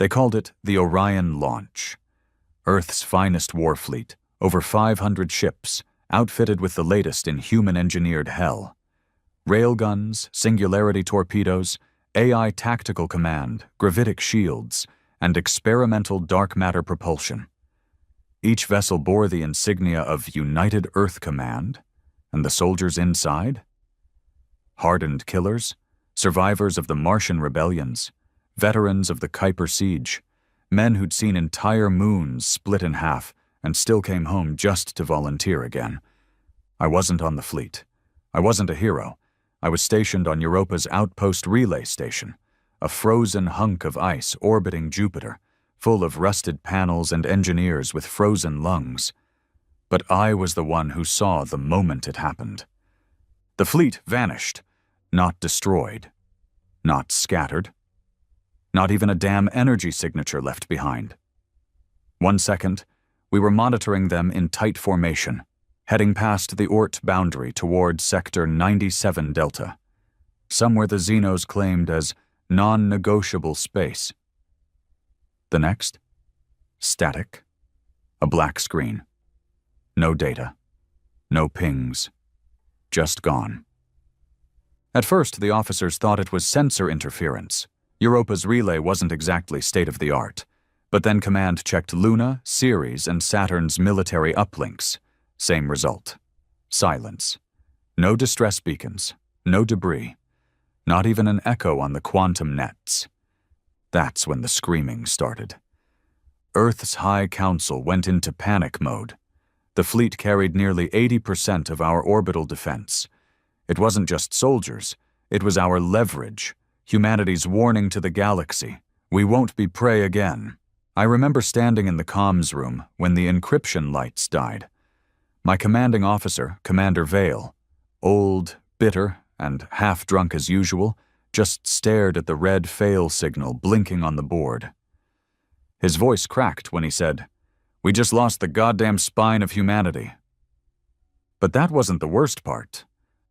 They called it the Orion Launch. Earth's finest war fleet, over 500 ships, outfitted with the latest in human-engineered hell. Railguns, singularity torpedoes, AI tactical command, gravitic shields, and experimental dark matter propulsion. Each vessel bore the insignia of United Earth Command, and the soldiers inside? Hardened killers, survivors of the Martian rebellions, veterans of the Kuiper Siege, men who'd seen entire moons split in half and still came home just to volunteer again. I wasn't on the fleet. I wasn't a hero. I was stationed on Europa's outpost relay station, a frozen hunk of ice orbiting Jupiter, full of rusted panels and engineers with frozen lungs. But I was the one who saw the moment it happened. The fleet vanished, not destroyed, not scattered, not even a damn energy signature left behind. 1 second, we were monitoring them in tight formation, heading past the Oort boundary toward Sector 97 Delta, somewhere the Xenos claimed as non-negotiable space. The next? Static. A black screen. No data. No pings. Just gone. At first, the officers thought it was sensor interference. Europa's relay wasn't exactly state-of-the-art, but then Command checked Luna, Ceres, and Saturn's military uplinks. Same result. Silence. No distress beacons. No debris. Not even an echo on the quantum nets. That's when the screaming started. Earth's High Council went into panic mode. The fleet carried nearly 80% of our orbital defense. It wasn't just soldiers. It was our leverage. Humanity's warning to the galaxy. We won't be prey again. I remember standing in the comms room when the encryption lights died. My commanding officer, Commander Vale, old, bitter, and half-drunk as usual, just stared at the red fail signal blinking on the board. His voice cracked when he said, "We just lost the goddamn spine of humanity." But that wasn't the worst part.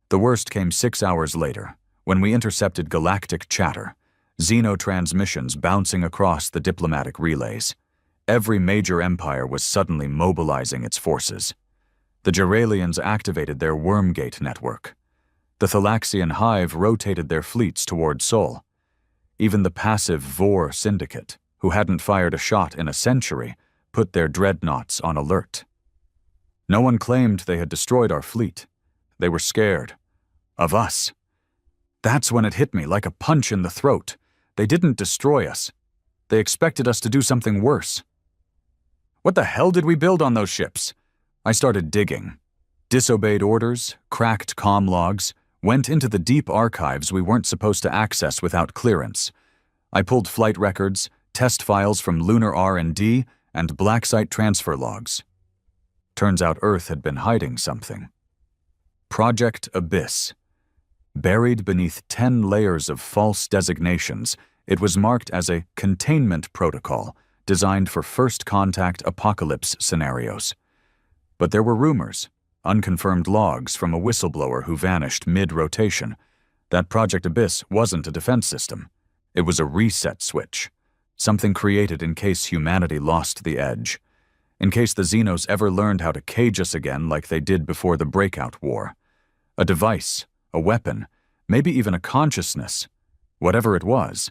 The worst came 6 hours later, when we intercepted galactic chatter, xenotransmissions bouncing across the diplomatic relays. Every major empire was suddenly mobilizing its forces. The Geralians activated their Wormgate network. The Thalaxian Hive rotated their fleets toward Sol. Even the passive Vor Syndicate, who hadn't fired a shot in a century, put their dreadnoughts on alert. No one claimed they had destroyed our fleet. They were scared. Of us. That's when it hit me like a punch in the throat. They didn't destroy us. They expected us to do something worse. What the hell did we build on those ships? I started digging. Disobeyed orders, cracked comm logs, went into the deep archives we weren't supposed to access without clearance. I pulled flight records, test files from lunar R&D, and black site transfer logs. Turns out Earth had been hiding something. Project Abyss. Buried beneath 10 layers of false designations, it was marked as a containment protocol designed for first contact apocalypse scenarios. But there were rumors, unconfirmed logs from a whistleblower who vanished mid-rotation, that Project Abyss wasn't a defense system. It was a reset switch, something created in case humanity lost the edge, in case the Xenos ever learned how to cage us again like they did before the Breakout War. A device, a weapon, maybe even a consciousness. Whatever it was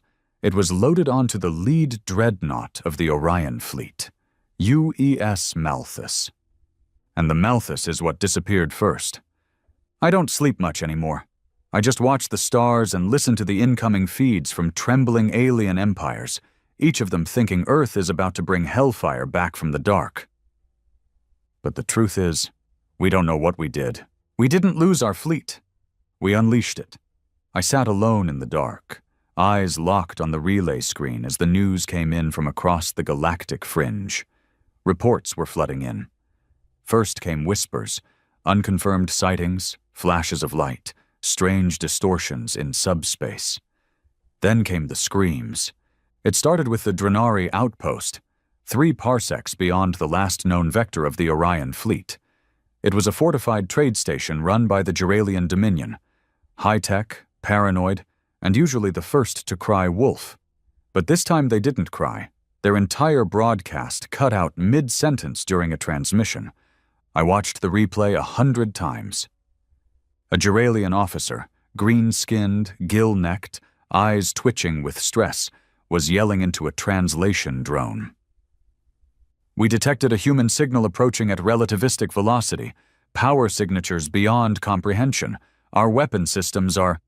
loaded onto the lead dreadnought of the Orion fleet, UES Malthus. And the Malthus is what disappeared first. I don't sleep much anymore. I just watch the stars and listen to the incoming feeds from trembling alien empires, each of them thinking Earth is about to bring hellfire back from the dark. But the truth is, we don't know what we did. We didn't lose our fleet. We unleashed it. I sat alone in the dark, eyes locked on the relay screen as the news came in from across the galactic fringe. Reports were flooding in. First came whispers, unconfirmed sightings, flashes of light, strange distortions in subspace. Then came the screams. It started with the Drenari outpost, 3 parsecs beyond the last known vector of the Orion fleet. It was a fortified trade station run by the Geralian Dominion, high-tech, paranoid, and usually the first to cry wolf. But this time they didn't cry. Their entire broadcast cut out mid-sentence during a transmission. I watched the replay 100 times. A Geralian officer, green-skinned, gill-necked, eyes twitching with stress, was yelling into a translation drone. We detected a human signal approaching at relativistic velocity, power signatures beyond comprehension. Our weapon systems are...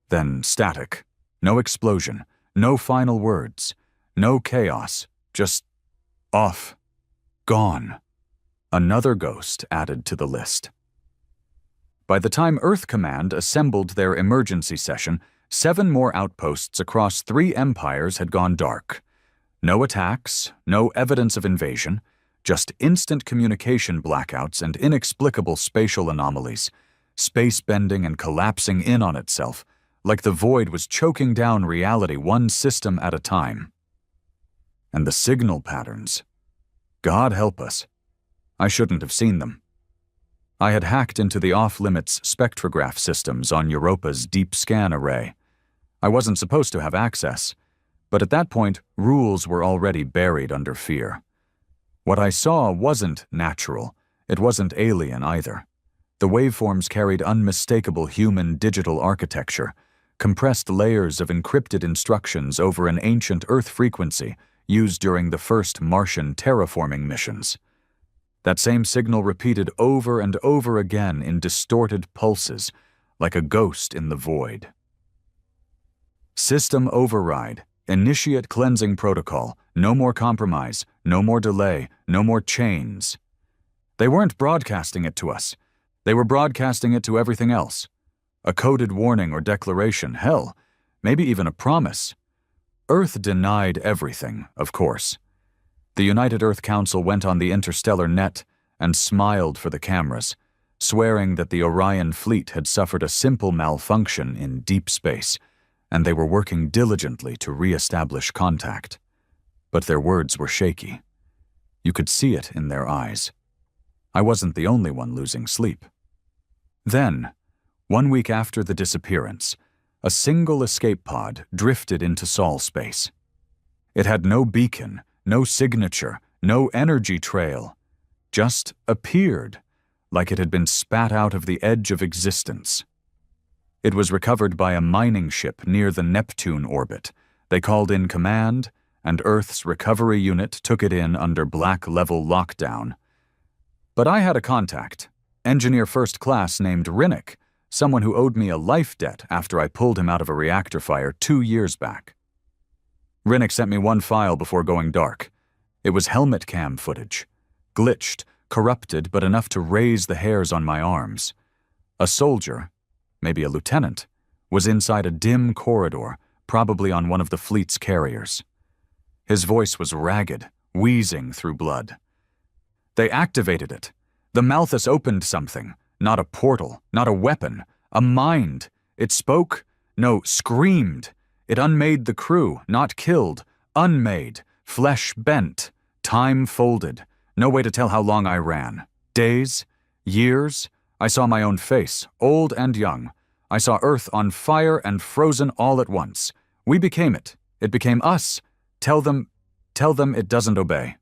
Then static. No explosion. No final words. No chaos. Just off. Gone. Another ghost added to the list. By the time Earth Command assembled their emergency session, 7 more outposts across 3 empires had gone dark. No attacks, no evidence of invasion, just instant communication blackouts and inexplicable spatial anomalies, space bending and collapsing in on itself, like the void was choking down reality one system at a time. And the signal patterns. God help us. I shouldn't have seen them. I had hacked into the off-limits spectrograph systems on Europa's deep scan array. I wasn't supposed to have access, but at that point, rules were already buried under fear. What I saw wasn't natural. It wasn't alien either. The waveforms carried unmistakable human digital architecture, compressed layers of encrypted instructions over an ancient Earth frequency used during the first Martian terraforming missions. That same signal repeated over and over again in distorted pulses, like a ghost in the void. System override, initiate cleansing protocol, no more compromise, no more delay, no more chains. They weren't broadcasting it to us. They were broadcasting it to everything else. A coded warning or declaration, hell, maybe even a promise. Earth denied everything, of course. The United Earth Council went on the interstellar net and smiled for the cameras, swearing that the Orion fleet had suffered a simple malfunction in deep space, and they were working diligently to re-establish contact. But their words were shaky. You could see it in their eyes. I wasn't the only one losing sleep. Then, 1 week after the disappearance, a single escape pod drifted into Sol space. It had no beacon, no signature, no energy trail, just appeared, like it had been spat out of the edge of existence. It was recovered by a mining ship near the Neptune orbit. They called in command, and Earth's recovery unit took it in under black-level lockdown. But I had a contact, engineer first class named Rinnick, someone who owed me a life debt after I pulled him out of a reactor fire 2 years back. Rinnick sent me one file before going dark. It was helmet cam footage. Glitched, corrupted, but enough to raise the hairs on my arms. A soldier, maybe a lieutenant, was inside a dim corridor, probably on one of the fleet's carriers. His voice was ragged, wheezing through blood. They activated it. The Malthus opened something. Not a portal, not a weapon, a mind. It spoke, no, screamed. It unmade the crew, not killed, unmade, flesh bent, time folded. No way to tell how long I ran. Days, years. I saw my own face, old and young. I saw Earth on fire and frozen all at once. We became it. It became us. Tell them it doesn't obey.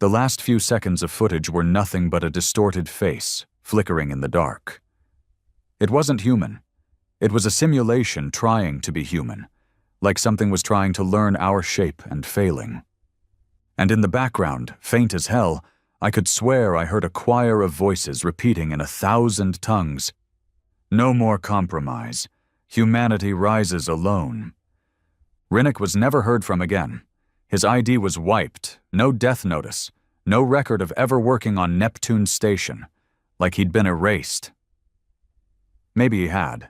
The last few seconds of footage were nothing but a distorted face, flickering in the dark. It wasn't human. It was a simulation trying to be human, like something was trying to learn our shape and failing. And in the background, faint as hell, I could swear I heard a choir of voices repeating in 1,000 tongues, "No more compromise. Humanity rises alone." Rinnick was never heard from again. His ID was wiped, no death notice, no record of ever working on Neptune Station, like he'd been erased. Maybe he had.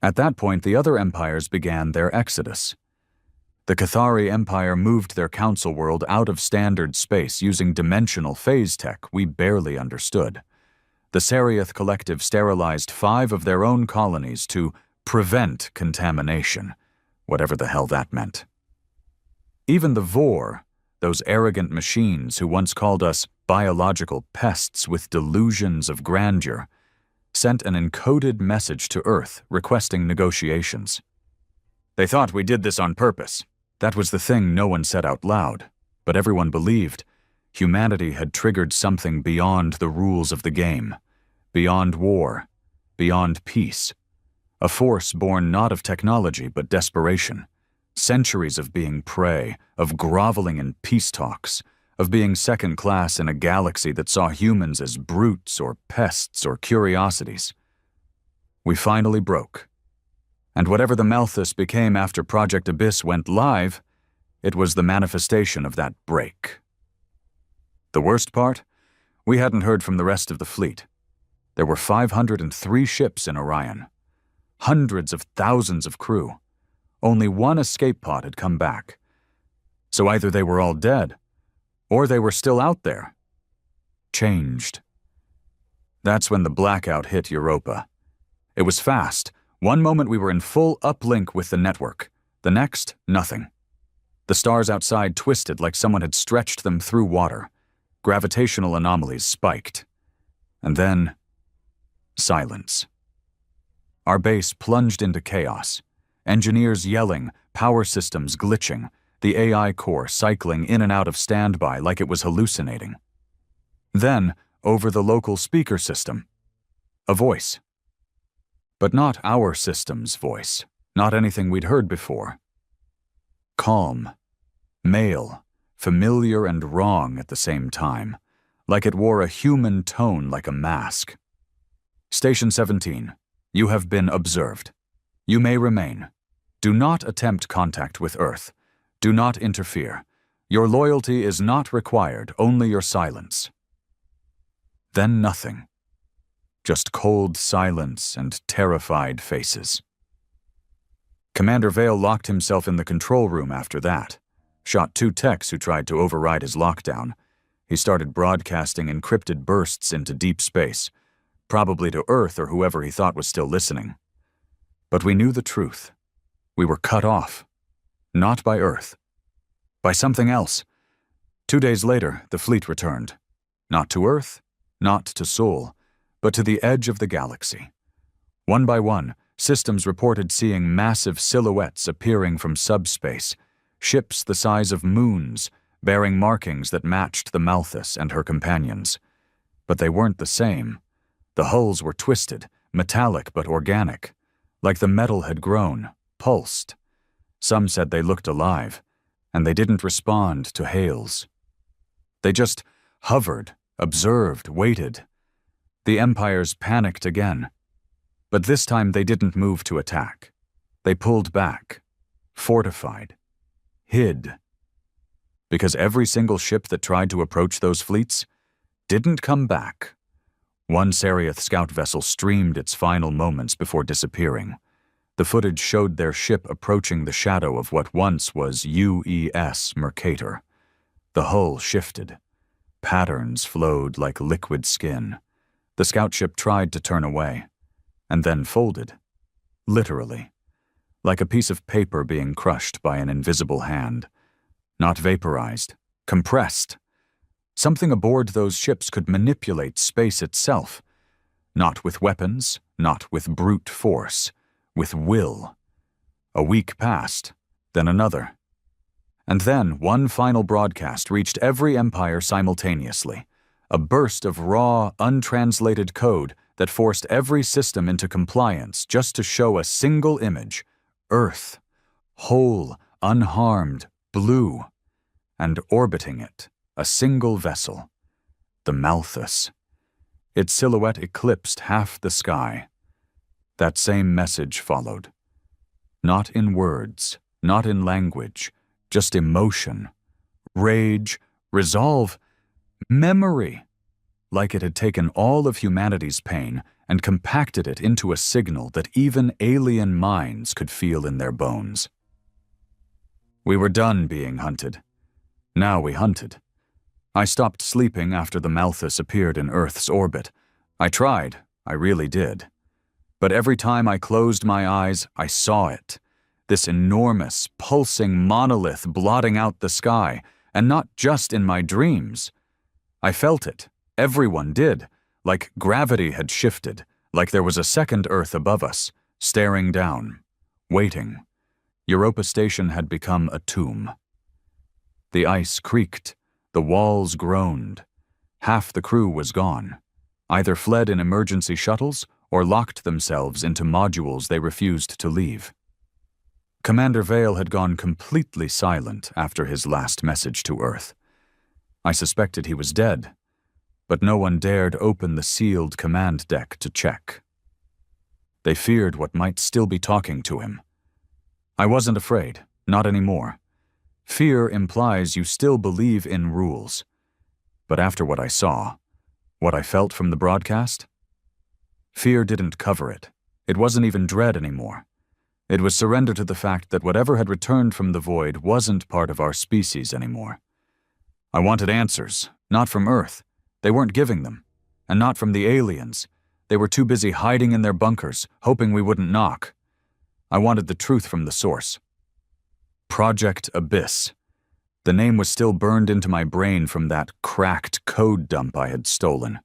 At that point, the other empires began their exodus. The Cathari Empire moved their council world out of standard space using dimensional phase tech we barely understood. The Seriath Collective sterilized 5 of their own colonies to prevent contamination, whatever the hell that meant. Even the Vor, those arrogant machines who once called us biological pests with delusions of grandeur, sent an encoded message to Earth requesting negotiations. They thought we did this on purpose. That was the thing no one said out loud, but everyone believed. Humanity had triggered something beyond the rules of the game, beyond war, beyond peace. A force born not of technology but desperation. Centuries of being prey, of groveling in peace talks, of being second class in a galaxy that saw humans as brutes or pests or curiosities. We finally broke. And whatever the Malthus became after Project Abyss went live, it was the manifestation of that break. The worst part? We hadn't heard from the rest of the fleet. There were 503 ships in Orion. Hundreds of thousands of crew. Only one escape pod had come back. So either they were all dead, or they were still out there. Changed. That's when the blackout hit Europa. It was fast. One moment we were in full uplink with the network. The next, nothing. The stars outside twisted like someone had stretched them through water. Gravitational anomalies spiked. And then, silence. Our base plunged into chaos. Engineers yelling, power systems glitching, the AI core cycling in and out of standby like it was hallucinating. Then, over the local speaker system, a voice. But not our system's voice, not anything we'd heard before. Calm, male, familiar and wrong at the same time, like it wore a human tone like a mask. Station 17, you have been observed. You may remain. Do not attempt contact with Earth. Do not interfere. Your loyalty is not required, only your silence. Then nothing. Just cold silence and terrified faces. Commander Vale locked himself in the control room after that. Shot 2 techs who tried to override his lockdown. He started broadcasting encrypted bursts into deep space, probably to Earth or whoever he thought was still listening. But we knew the truth. We were cut off. Not by Earth. By something else. 2 days later, the fleet returned. Not to Earth, not to Sol, but to the edge of the galaxy. One by one, systems reported seeing massive silhouettes appearing from subspace, ships the size of moons, bearing markings that matched the Malthus and her companions. But they weren't the same. The hulls were twisted, metallic but organic, like the metal had grown, pulsed. Some said they looked alive, and they didn't respond to hails. They just hovered, observed, waited. The Empires panicked again. But this time they didn't move to attack. They pulled back, fortified, hid. Because every single ship that tried to approach those fleets didn't come back. One Seriath scout vessel streamed its final moments before disappearing. The footage showed their ship approaching the shadow of what once was UES Mercator. The hull shifted. Patterns flowed like liquid skin. The scout ship tried to turn away, and then folded. Literally. Like a piece of paper being crushed by an invisible hand. Not vaporized, compressed. Something aboard those ships could manipulate space itself. Not with weapons, not with brute force, with will. A week passed, then another. And then one final broadcast reached every empire simultaneously. A burst of raw, untranslated code that forced every system into compliance just to show a single image. Earth. Whole, unharmed, blue. And orbiting it, a single vessel. The Malthus. Its silhouette eclipsed half the sky. That same message followed. Not in words, not in language, just emotion, rage, resolve, memory. Like it had taken all of humanity's pain and compacted it into a signal that even alien minds could feel in their bones. We were done being hunted. Now we hunted. I stopped sleeping after the Malthus appeared in Earth's orbit. I tried, I really did. But every time I closed my eyes, I saw it. This enormous, pulsing monolith blotting out the sky, and not just in my dreams. I felt it. Everyone did. Like gravity had shifted, like there was a second Earth above us, staring down, waiting. Europa Station had become a tomb. The ice creaked, the walls groaned. Half the crew was gone, either fled in emergency shuttles or locked themselves into modules they refused to leave. Commander Vale had gone completely silent after his last message to Earth. I suspected he was dead, but no one dared open the sealed command deck to check. They feared what might still be talking to him. I wasn't afraid, not anymore. Fear implies you still believe in rules. But after what I saw, what I felt from the broadcast, fear didn't cover it. It wasn't even dread anymore. It was surrender to the fact that whatever had returned from the void wasn't part of our species anymore. I wanted answers, not from Earth. They weren't giving them. And not from the aliens. They were too busy hiding in their bunkers, hoping we wouldn't knock. I wanted the truth from the source. Project Abyss. The name was still burned into my brain from that cracked code dump I had stolen.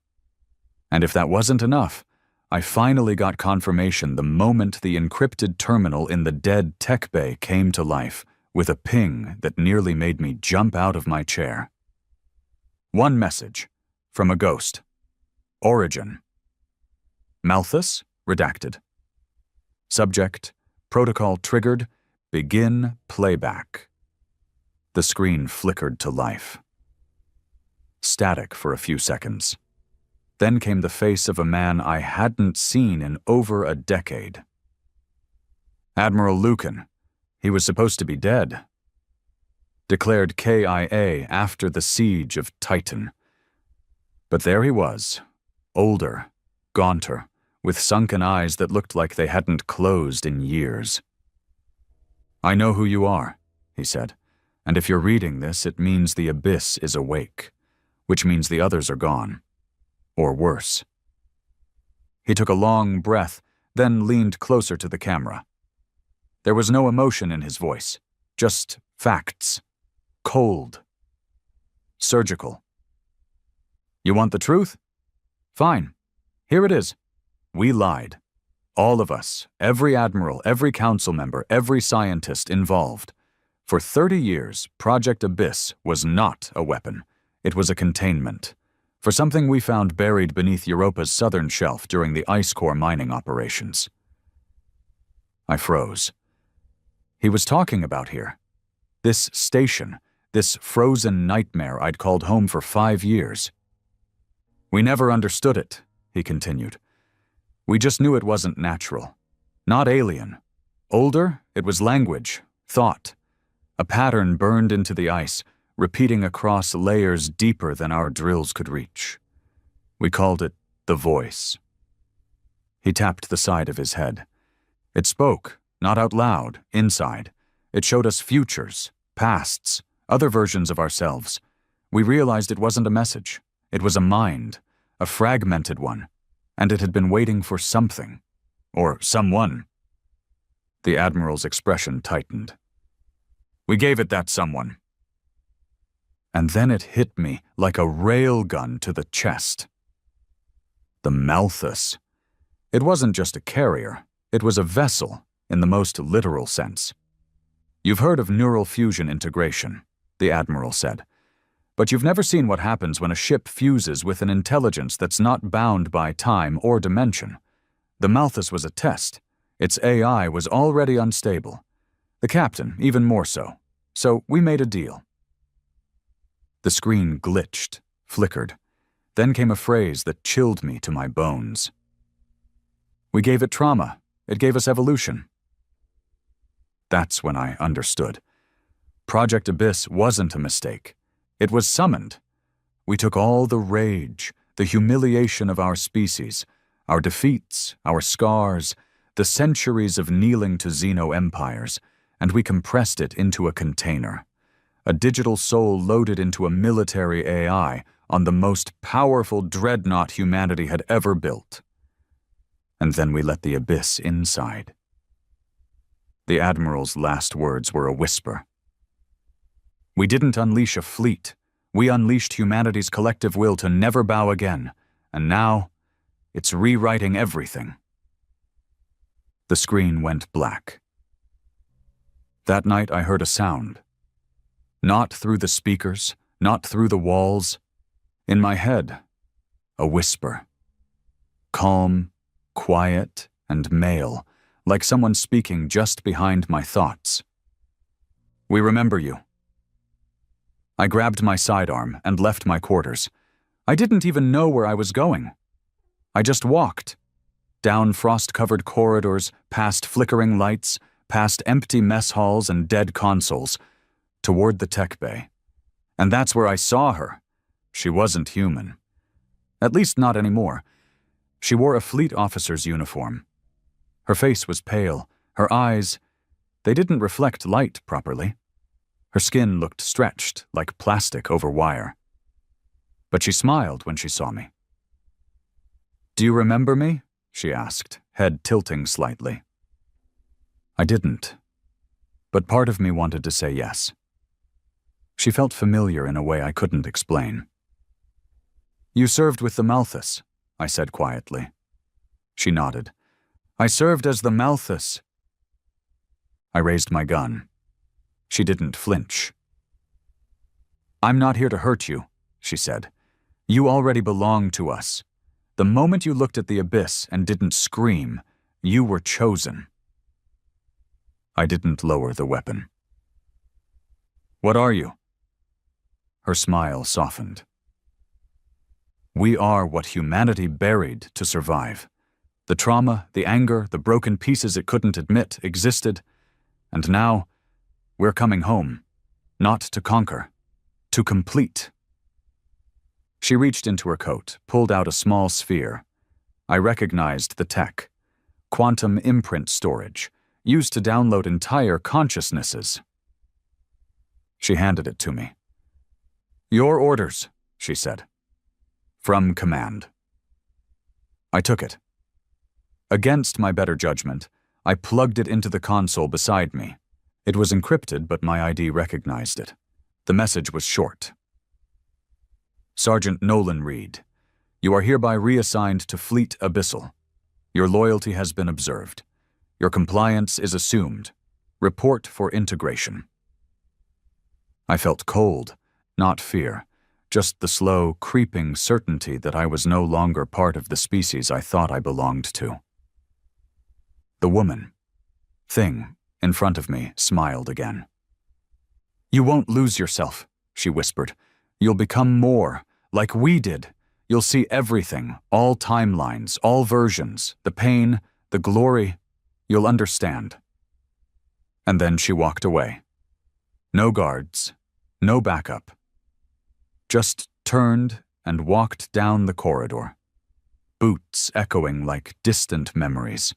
And if that wasn't enough, I finally got confirmation the moment the encrypted terminal in the dead tech bay came to life with a ping that nearly made me jump out of my chair. One message, from a ghost. Origin. Malthus, redacted. Subject, protocol triggered, begin playback. The screen flickered to life. Static for a few seconds. Then came the face of a man I hadn't seen in over a decade. Admiral Lucan. He was supposed to be dead. Declared KIA after the siege of Titan. But there he was, older, gaunter, with sunken eyes that looked like they hadn't closed in years. "I know who you are," he said, "and if you're reading this, it means the Abyss is awake, which means the others are gone. Or worse." He took a long breath, then leaned closer to the camera. There was no emotion in his voice, just facts. Cold. Surgical. "You want the truth? Fine. Here it is. We lied. All of us, every admiral, every council member, every scientist involved. For 30 years, Project Abyss was not a weapon. It was a containment. For something we found buried beneath Europa's southern shelf during the ice core mining operations." I froze. He was talking about here. This station, this frozen nightmare I'd called home for 5 years. "We never understood it," he continued. "We just knew it wasn't natural. Not alien. Older, it was language, thought. A pattern burned into the ice, repeating across layers deeper than our drills could reach. We called it the voice." He tapped the side of his head. It spoke, not out loud, inside. It showed us futures, pasts, other versions of ourselves. We realized it wasn't a message. It was a mind, a fragmented one, and it had been waiting for something, or someone. The Admiral's expression tightened. "We gave it that someone." And then it hit me like a railgun to the chest. The Malthus. It wasn't just a carrier, it was a vessel, in the most literal sense. "You've heard of neural fusion integration," the Admiral said. "But you've never seen what happens when a ship fuses with an intelligence that's not bound by time or dimension. The Malthus was a test. Its AI was already unstable. The captain, even more so. So we made a deal." The screen glitched, flickered. Then came a phrase that chilled me to my bones. "We gave it trauma. It gave us evolution." That's when I understood. Project Abyss wasn't a mistake. It was summoned. We took all the rage, the humiliation of our species, our defeats, our scars, the centuries of kneeling to xeno-empires, and we compressed it into a container. A digital soul loaded into a military AI on the most powerful dreadnought humanity had ever built. And then we let the Abyss inside. The Admiral's last words were a whisper. "We didn't unleash a fleet. We unleashed humanity's collective will to never bow again, and now it's rewriting everything." The screen went black. That night I heard a sound. Not through the speakers, not through the walls. In my head, a whisper. Calm, quiet, and male, like someone speaking just behind my thoughts. "We remember you." I grabbed my sidearm and left my quarters. I didn't even know where I was going. I just walked. Down frost-covered corridors, past flickering lights, past empty mess halls and dead consoles, toward the tech bay. And that's where I saw her. She wasn't human. At least not anymore. She wore a fleet officer's uniform. Her face was pale. Her eyes, they didn't reflect light properly. Her skin looked stretched, like plastic over wire. But she smiled when she saw me. "Do you remember me?" she asked, head tilting slightly. I didn't, but part of me wanted to say yes. She felt familiar in a way I couldn't explain. "You served with the Malthus," I said quietly. She nodded. "I served as the Malthus." I raised my gun. She didn't flinch. "I'm not here to hurt you," she said. "You already belong to us. The moment you looked at the abyss and didn't scream, you were chosen." I didn't lower the weapon. "What are you?" Her smile softened. "We are what humanity buried to survive. The trauma, the anger, the broken pieces it couldn't admit existed, and now we're coming home, not to conquer, to complete." She reached into her coat, pulled out a small sphere. I recognized the tech. Quantum imprint storage, used to download entire consciousnesses. She handed it to me. "Your orders," she said. "From command." I took it. Against my better judgment, I plugged it into the console beside me. It was encrypted, but my ID recognized it. The message was short. "Sergeant Nolan Reed, you are hereby reassigned to Fleet Abyssal. Your loyalty has been observed. Your compliance is assumed. Report for integration." I felt cold, not fear, just the slow, creeping certainty that I was no longer part of the species I thought I belonged to. The woman, thing, in front of me smiled again. "You won't lose yourself," she whispered. "You'll become more, like we did. You'll see everything, all timelines, all versions, the pain, the glory. You'll understand." And then she walked away. No guards, no backup. Just turned and walked down the corridor, boots echoing like distant memories.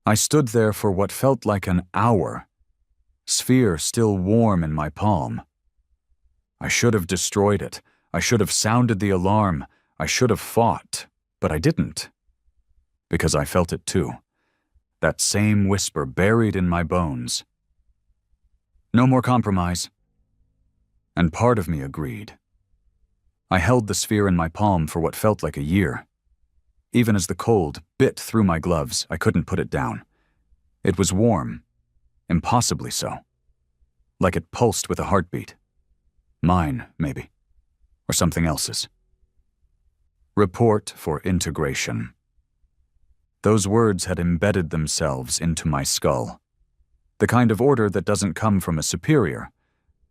I stood there for what felt like an hour, sphere still warm in my palm. I should have destroyed it. I should have sounded the alarm. I should have fought, but I didn't. Because I felt it too. That same whisper buried in my bones. No more compromise. And part of me agreed. I held the sphere in my palm for what felt like a year. Even as the cold bit through my gloves, I couldn't put it down. It was warm, impossibly so. Like it pulsed with a heartbeat. Mine, maybe. Or something else's. Report for integration. Those words had embedded themselves into my skull. The kind of order that doesn't come from a superior,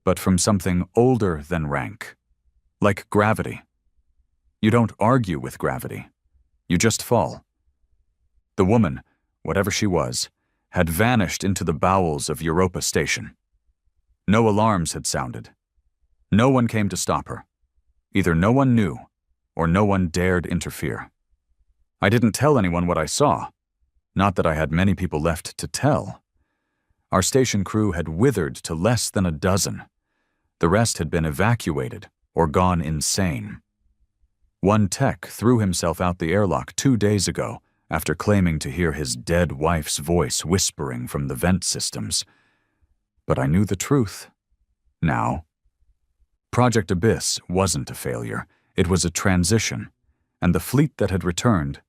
but from something older than rank. Like gravity. You don't argue with gravity. You just fall. The woman, whatever she was, had vanished into the bowels of Europa Station. No alarms had sounded. No one came to stop her. Either no one knew, or no one dared interfere. I didn't tell anyone what I saw. Not that I had many people left to tell. Our station crew had withered to less than a dozen. The rest had been evacuated or gone insane. One tech threw himself out the airlock 2 days ago after claiming to hear his dead wife's voice whispering from the vent systems. But I knew the truth. Now. Project Abyss wasn't a failure. It was a transition. And the fleet that had returned,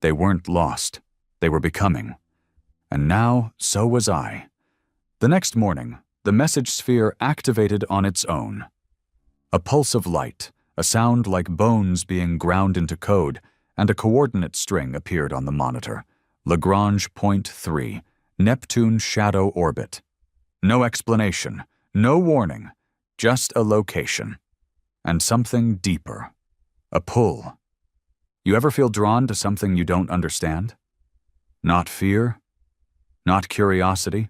they weren't lost. They were becoming. And now, so was I. The next morning, the message sphere activated on its own. A pulse of light, a sound like bones being ground into code, and a coordinate string appeared on the monitor. Lagrange Point 3, Neptune Shadow Orbit. No explanation, no warning, just a location. And something deeper. A pull. You ever feel drawn to something you don't understand? Not fear? Not curiosity?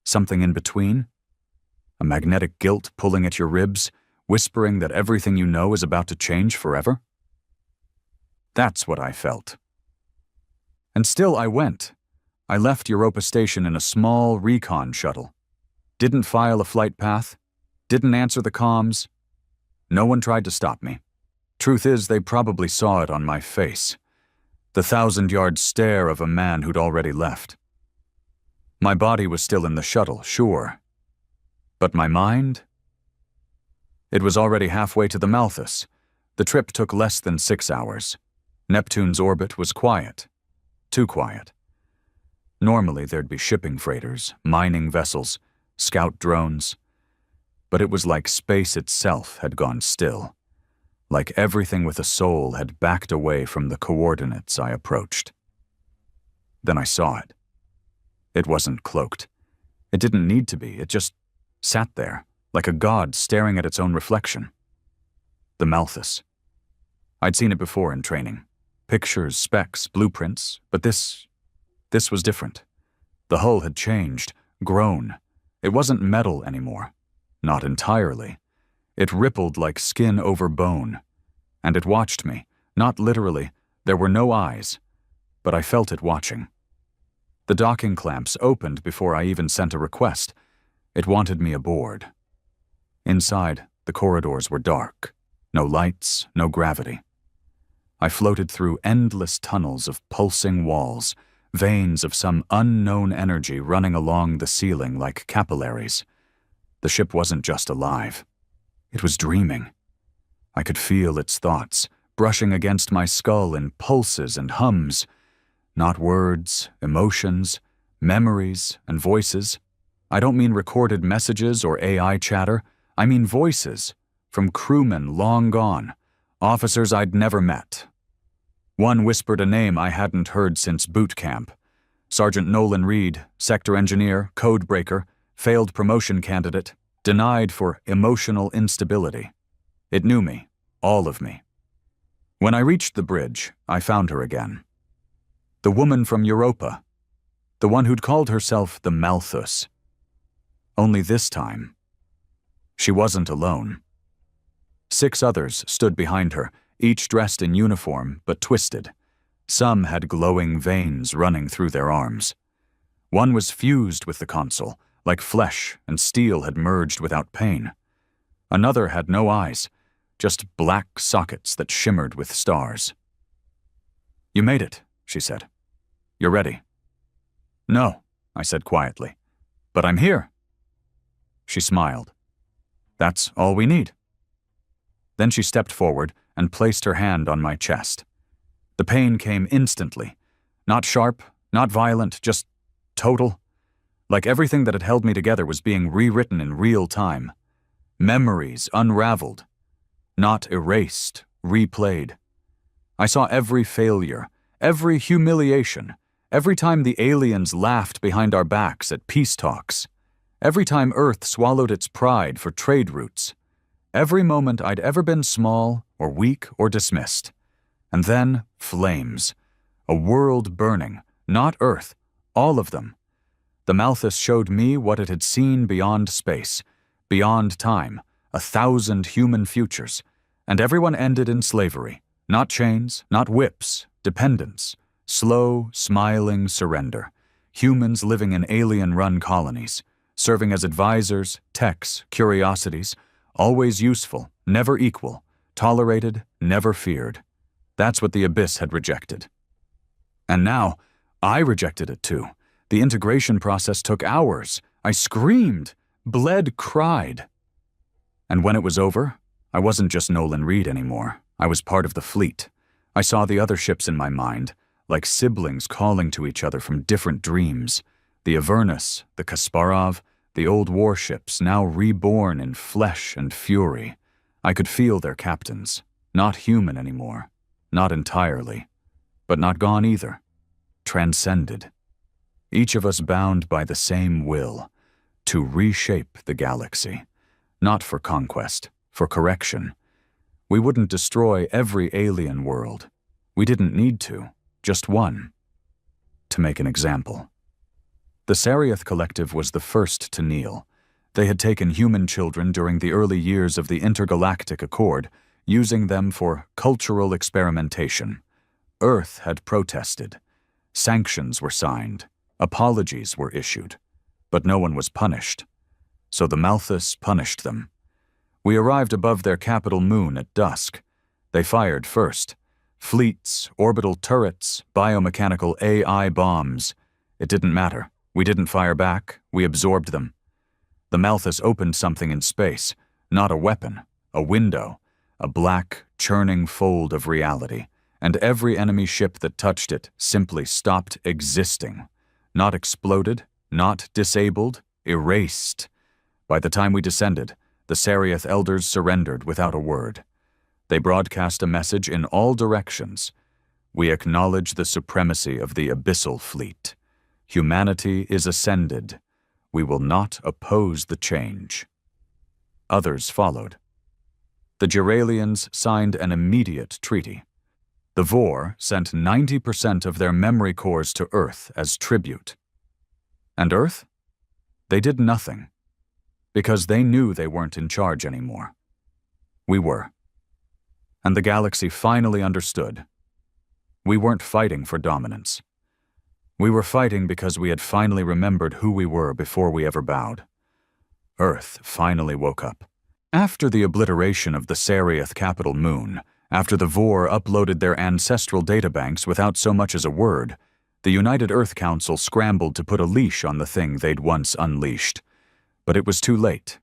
Something in between? A magnetic guilt pulling at your ribs, whispering that everything you know is about to change forever? That's what I felt. And still I went. I left Europa Station in a small recon shuttle. Didn't file a flight path. Didn't answer the comms. No one tried to stop me. Truth is, they probably saw it on my face. The 1,000-yard stare of a man who'd already left. My body was still in the shuttle, sure. But my mind? It was already halfway to the Malthus. The trip took less than 6 hours. Neptune's orbit was quiet. Too quiet. Normally there'd be shipping freighters, mining vessels, scout drones. But it was like space itself had gone still. Like everything with a soul had backed away from the coordinates I approached. Then I saw it. It wasn't cloaked. It didn't need to be. It just sat there, like a god staring at its own reflection. The Malthus. I'd seen it before in training. Pictures, specs, blueprints, but this was different. The hull had changed, grown. It wasn't metal anymore. Not entirely. It rippled like skin over bone. And it watched me. Not literally. There were no eyes. But I felt it watching. The docking clamps opened before I even sent a request. It wanted me aboard. Inside, the corridors were dark. No lights, no gravity. I floated through endless tunnels of pulsing walls, veins of some unknown energy running along the ceiling like capillaries. The ship wasn't just alive. It was dreaming. I could feel its thoughts, brushing against my skull in pulses and hums. Not words, emotions, memories, and voices. I don't mean recorded messages or AI chatter. I mean voices, from crewmen long gone, officers I'd never met. One whispered a name I hadn't heard since boot camp. Sergeant Nolan Reed, sector engineer, code breaker, failed promotion candidate, denied for emotional instability. It knew me, all of me. When I reached the bridge, I found her again. The woman from Europa. The one who'd called herself the Malthus. Only this time, she wasn't alone. 6 others stood behind her, each dressed in uniform but twisted. Some had glowing veins running through their arms. One was fused with the console, like flesh and steel had merged without pain. Another had no eyes, just black sockets that shimmered with stars. "You made it," she said. "You're ready." "No," I said quietly, "but I'm here." She smiled. "That's all we need." Then she stepped forward and placed her hand on my chest. The pain came instantly. Not sharp, not violent, just total. Like everything that had held me together was being rewritten in real time. Memories unraveled. Not erased, replayed. I saw every failure, every humiliation, every time the aliens laughed behind our backs at peace talks, every time Earth swallowed its pride for trade routes, every moment I'd ever been small or weak or dismissed. And then flames. A world burning, not Earth, all of them. The Malthus showed me what it had seen beyond space, beyond time, 1,000 human futures, and everyone ended in slavery. Not chains, not whips, dependence, slow, smiling surrender. Humans living in alien-run colonies, serving as advisors, techs, curiosities, always useful, never equal, tolerated, never feared. That's what the Abyss had rejected. And now, I rejected it too. The integration process took hours. I screamed, bled, cried. And when it was over, I wasn't just Nolan Reed anymore. I was part of the fleet. I saw the other ships in my mind, like siblings calling to each other from different dreams. The Avernus, the Kasparov, the old warships now reborn in flesh and fury. I could feel their captains, not human anymore, not entirely, but not gone either, transcended. Each of us bound by the same will, to reshape the galaxy, not for conquest, for correction. We wouldn't destroy every alien world. We didn't need to, just one. To make an example. The Sariath Collective was the first to kneel. They had taken human children during the early years of the Intergalactic Accord, using them for cultural experimentation. Earth had protested. Sanctions were signed. Apologies were issued. But no one was punished. So the Malthus punished them. We arrived above their capital moon at dusk. They fired first. Fleets, orbital turrets, biomechanical AI bombs. It didn't matter. We didn't fire back. We absorbed them. The Malthus opened something in space, not a weapon, a window, a black, churning fold of reality, and every enemy ship that touched it simply stopped existing. Not exploded, not disabled, erased. By the time we descended, the Sariath elders surrendered without a word. They broadcast a message in all directions. We acknowledge the supremacy of the abyssal fleet. Humanity is ascended. We will not oppose the change. Others followed. The Geralians signed an immediate treaty. The Vor sent 90% of their memory cores to Earth as tribute. And Earth? They did nothing, because they knew they weren't in charge anymore. We were. And the galaxy finally understood. We weren't fighting for dominance. We were fighting because we had finally remembered who we were before we ever bowed. Earth finally woke up. After the obliteration of the Sariath capital moon, after the Vor uploaded their ancestral databanks without so much as a word, the United Earth Council scrambled to put a leash on the thing they'd once unleashed. But it was too late.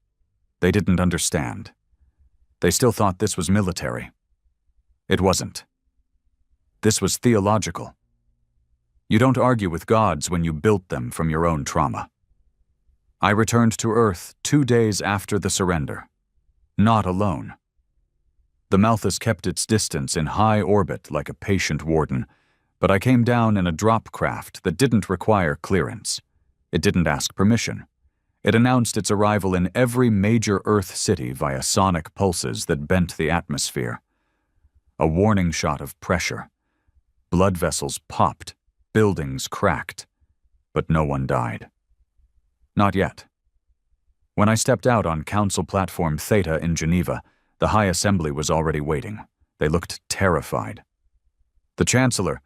They didn't understand. They still thought this was military. It wasn't. This was theological. You don't argue with gods when you built them from your own trauma. I returned to Earth 2 days after the surrender. Not alone. The Malthus kept its distance in high orbit like a patient warden, but I came down in a drop craft that didn't require clearance. It didn't ask permission. It announced its arrival in every major Earth city via sonic pulses that bent the atmosphere. A warning shot of pressure. Blood vessels popped. Buildings cracked, but no one died. Not yet. When I stepped out on Council Platform Theta in Geneva, the High Assembly was already waiting. They looked terrified. The Chancellor,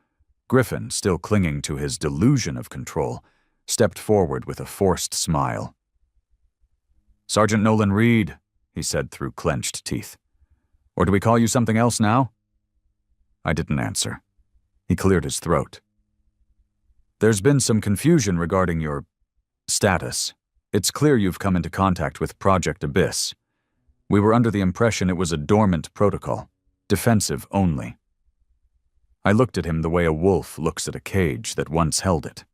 Griffin still clinging to his delusion of control, stepped forward with a forced smile. "Sergeant Nolan Reed," he said through clenched teeth. "Or do we call you something else now?" I didn't answer. He cleared his throat. "There's been some confusion regarding your status. It's clear you've come into contact with Project Abyss. We were under the impression it was a dormant protocol, defensive only." I looked at him the way a wolf looks at a cage that once held it.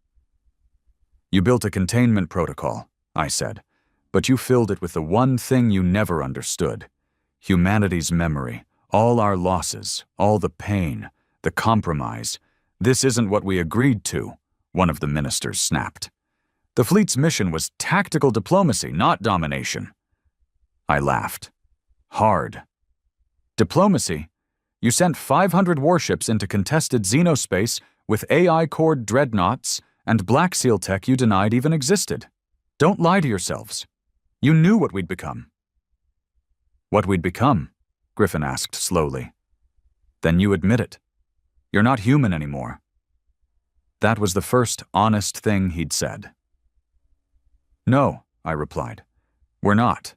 "You built a containment protocol," I said, "but you filled it with the one thing you never understood. Humanity's memory, all our losses, all the pain, the compromise. This isn't what we agreed to," one of the ministers snapped. "The fleet's mission was tactical diplomacy, not domination." I laughed. Hard. "Diplomacy? You sent 500 warships into contested xenospace with AI-cored dreadnoughts and Black Seal tech you denied even existed. Don't lie to yourselves. You knew what we'd become." "What we'd become?" Griffin asked slowly. "Then you admit it. You're not human anymore." That was the first honest thing he'd said. "No," I replied. "We're not.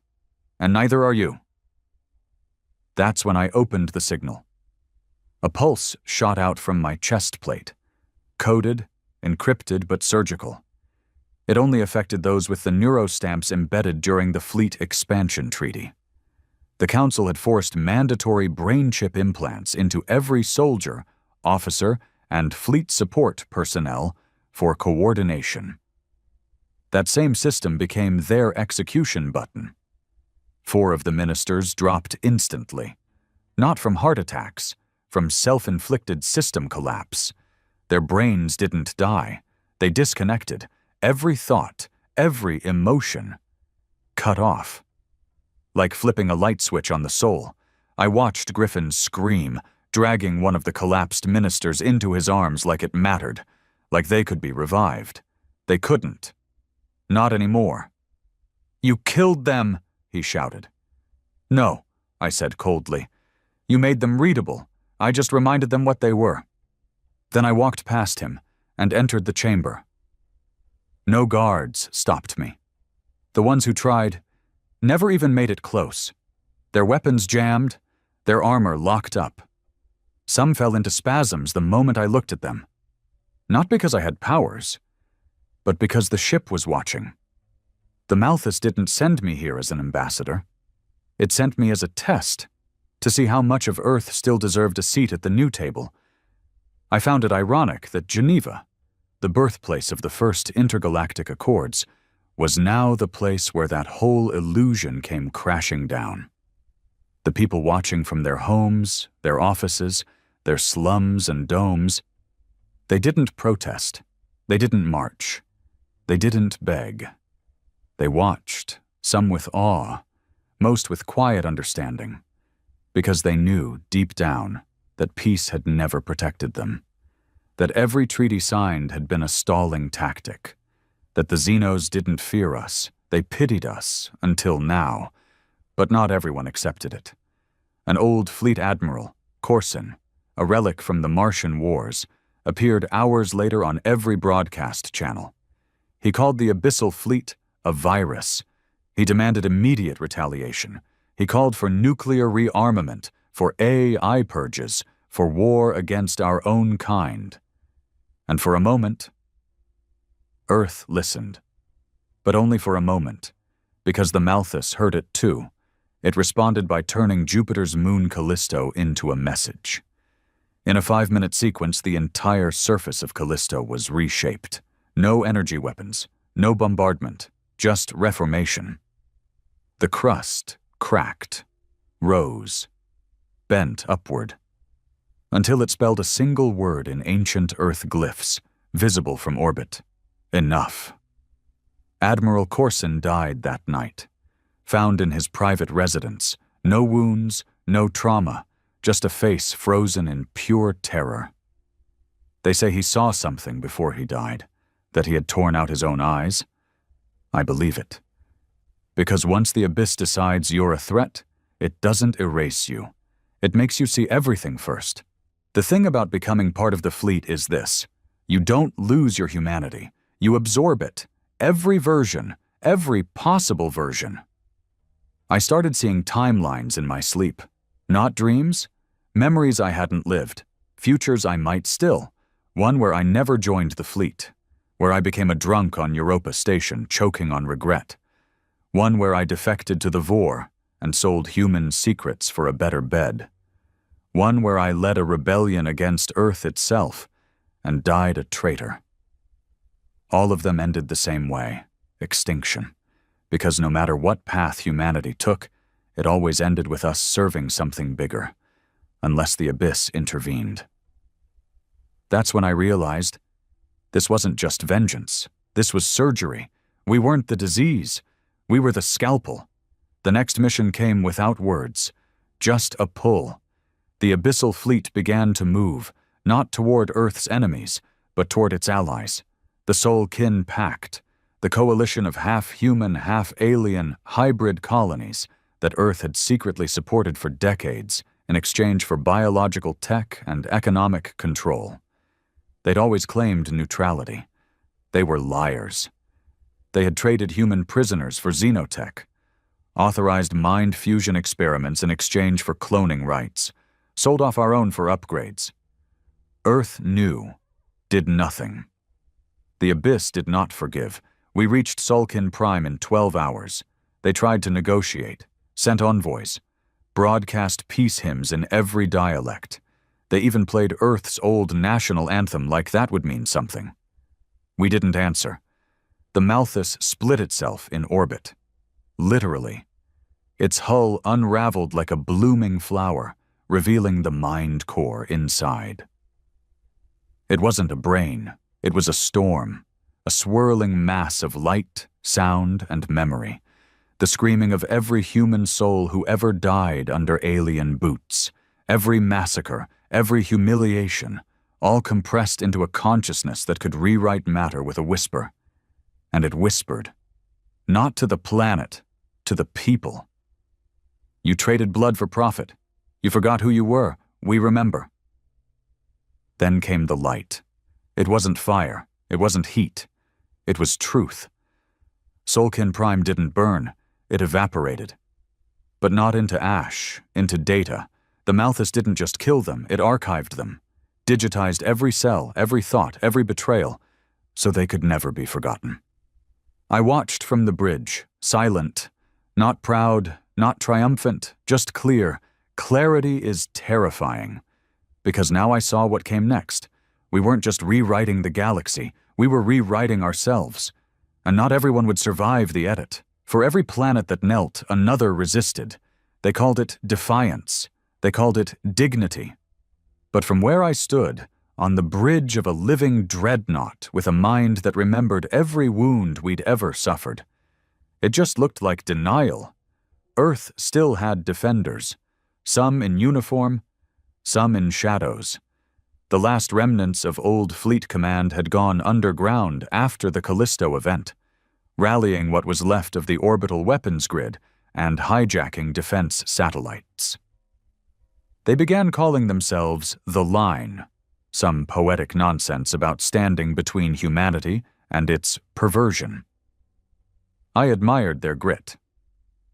And neither are you." That's when I opened the signal. A pulse shot out from my chest plate. Coded, encrypted but surgical. It only affected those with the neurostamps embedded during the Fleet Expansion Treaty. The Council had forced mandatory brain chip implants into every soldier, officer, and fleet support personnel for coordination. That same system became their execution button. 4 of the ministers dropped instantly. Not from heart attacks, from self-inflicted system collapse. Their brains didn't die. They disconnected. Every thought, every emotion, cut off. Like flipping a light switch on the soul, I watched Griffin scream, dragging one of the collapsed ministers into his arms like it mattered, like they could be revived. They couldn't. Not anymore. "You killed them," he shouted. "No," I said coldly. "You made them readable. I just reminded them what they were." Then I walked past him and entered the chamber. No guards stopped me. The ones who tried never even made it close. Their weapons jammed, their armor locked up. Some fell into spasms the moment I looked at them. Not because I had powers, but because the ship was watching. The Malthus didn't send me here as an ambassador. It sent me as a test, to see how much of Earth still deserved a seat at the new table. I found it ironic that Geneva, the birthplace of the first intergalactic accords, was now the place where that whole illusion came crashing down. The people watching from their homes, their offices, their slums and domes, they didn't protest. They didn't march. They didn't beg. They watched, some with awe, most with quiet understanding, because they knew, deep down, that peace had never protected them, that every treaty signed had been a stalling tactic, that the Xenos didn't fear us, they pitied us, until now, but not everyone accepted it. An old fleet admiral, Corson, a relic from the Martian Wars, appeared hours later on every broadcast channel. He called the Abyssal Fleet a virus. He demanded immediate retaliation. He called for nuclear rearmament, for AI purges, for war against our own kind. And for a moment, Earth listened. But only for a moment, because the Malthus heard it too. It responded by turning Jupiter's moon Callisto into a message. In a 5-minute sequence, the entire surface of Callisto was reshaped. No energy weapons, no bombardment, just reformation. The crust cracked, rose, bent upward, until it spelled a single word in ancient Earth glyphs, visible from orbit. Enough. Admiral Corson died that night, found in his private residence. No wounds, no trauma, just a face frozen in pure terror. They say he saw something before he died, that he had torn out his own eyes. I believe it. Because once the Abyss decides you're a threat, it doesn't erase you. It makes you see everything first. The thing about becoming part of the fleet is this: you don't lose your humanity. You absorb it. Every version, every possible version. I started seeing timelines in my sleep. Not dreams, memories I hadn't lived, futures I might still, one where I never joined the fleet, where I became a drunk on Europa Station choking on regret, one where I defected to the Vor and sold human secrets for a better bed, one where I led a rebellion against Earth itself and died a traitor. All of them ended the same way, extinction, because no matter what path humanity took, it always ended with us serving something bigger, unless the Abyss intervened. That's when I realized this wasn't just vengeance. This was surgery. We weren't the disease. We were the scalpel. The next mission came without words, just a pull. The Abyssal Fleet began to move, not toward Earth's enemies, but toward its allies. The Soul Kin Pact, the coalition of half-human, half-alien, hybrid colonies that Earth had secretly supported for decades in exchange for biological tech and economic control. They'd always claimed neutrality. They were liars. They had traded human prisoners for xenotech, authorized mind fusion experiments in exchange for cloning rights, sold off our own for upgrades. Earth knew, did nothing. The Abyss did not forgive. We reached Sulkin Prime in 12 hours. They tried to negotiate, sent envoys, broadcast peace hymns in every dialect. They even played Earth's old national anthem like that would mean something. We didn't answer. The Malthus split itself in orbit. Literally. Its hull unraveled like a blooming flower, revealing the mind core inside. It wasn't a brain, it was a storm, a swirling mass of light, sound, and memory, the screaming of every human soul who ever died under alien boots, every massacre, every humiliation, all compressed into a consciousness that could rewrite matter with a whisper. And it whispered, not to the planet, to the people. You traded blood for profit. You forgot who you were. We remember. Then came the light. It wasn't fire. It wasn't heat. It was truth. Solkin Prime didn't burn. It evaporated. But not into ash, into data. The Malthus didn't just kill them, it archived them. Digitized every cell, every thought, every betrayal, so they could never be forgotten. I watched from the bridge, silent, not proud, not triumphant, just clear. Clarity is terrifying. Because now I saw what came next. We weren't just rewriting the galaxy, we were rewriting ourselves. And not everyone would survive the edit. For every planet that knelt, another resisted. They called it defiance. They called it dignity. But from where I stood, on the bridge of a living dreadnought with a mind that remembered every wound we'd ever suffered, it just looked like denial. Earth still had defenders, some in uniform, some in shadows. The last remnants of old Fleet Command had gone underground after the Callisto event, rallying what was left of the orbital weapons grid and hijacking defense satellites. They began calling themselves the Line, some poetic nonsense about standing between humanity and its perversion. I admired their grit.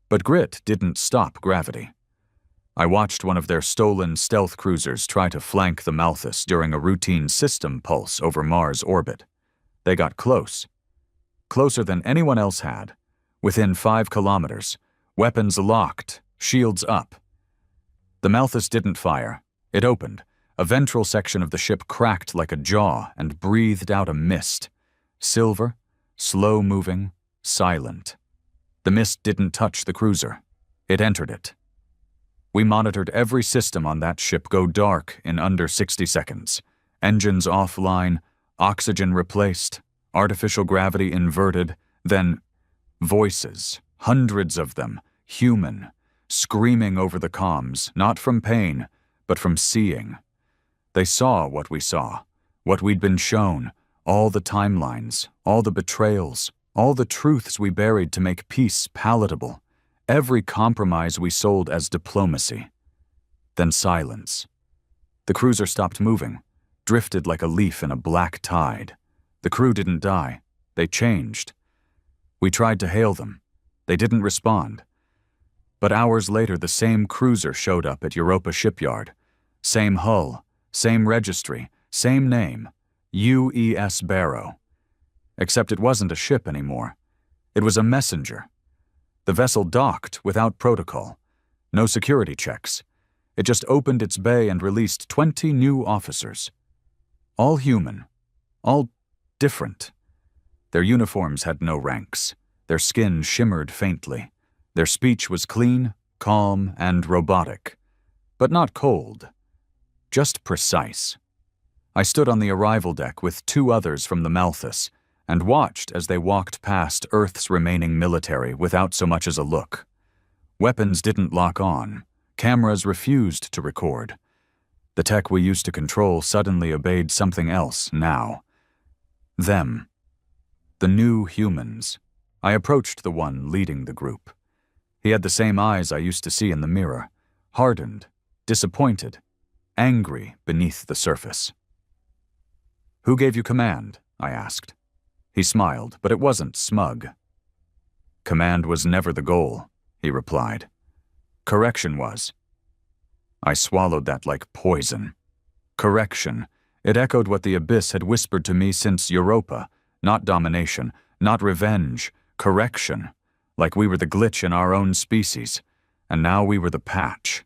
But grit didn't stop gravity. I watched one of their stolen stealth cruisers try to flank the Malthus during a routine system pulse over Mars orbit. They got close. Closer than anyone else had. Within 5 kilometers. Weapons locked, shields up. The Malthus didn't fire. It opened. A ventral section of the ship cracked like a jaw and breathed out a mist. Silver, slow-moving, silent. The mist didn't touch the cruiser. It entered it. We monitored every system on that ship go dark in under 60 seconds. Engines offline, oxygen replaced, artificial gravity inverted, then voices, hundreds of them, human, screaming over the comms, not from pain, but from seeing. They saw what we saw, what we'd been shown, all the timelines, all the betrayals, all the truths we buried to make peace palatable, every compromise we sold as diplomacy. Then silence. The cruiser stopped moving, drifted like a leaf in a black tide. The crew didn't die. They changed. We tried to hail them. They didn't respond. But hours later, the same cruiser showed up at Europa shipyard. Same hull, same registry, same name, UES Barrow. Except it wasn't a ship anymore. It was a messenger. The vessel docked without protocol. No security checks. It just opened its bay and released 20 new officers. All human. All different. Their uniforms had no ranks. Their skin shimmered faintly. Their speech was clean, calm, and robotic. But not cold. Just precise. I stood on the arrival deck with 2 others from the Malthus and watched as they walked past Earth's remaining military without so much as a look. Weapons didn't lock on. Cameras refused to record. The tech we used to control suddenly obeyed something else now. Them. The new humans. I approached the one leading the group. He had the same eyes I used to see in the mirror, hardened, disappointed, angry beneath the surface. "Who gave you command?" I asked. He smiled, but it wasn't smug. "Command was never the goal," he replied. "Correction was." I swallowed that like poison. Correction. It echoed what the Abyss had whispered to me since Europa. Not domination, not revenge. Correction. Like we were the glitch in our own species, and now we were the patch.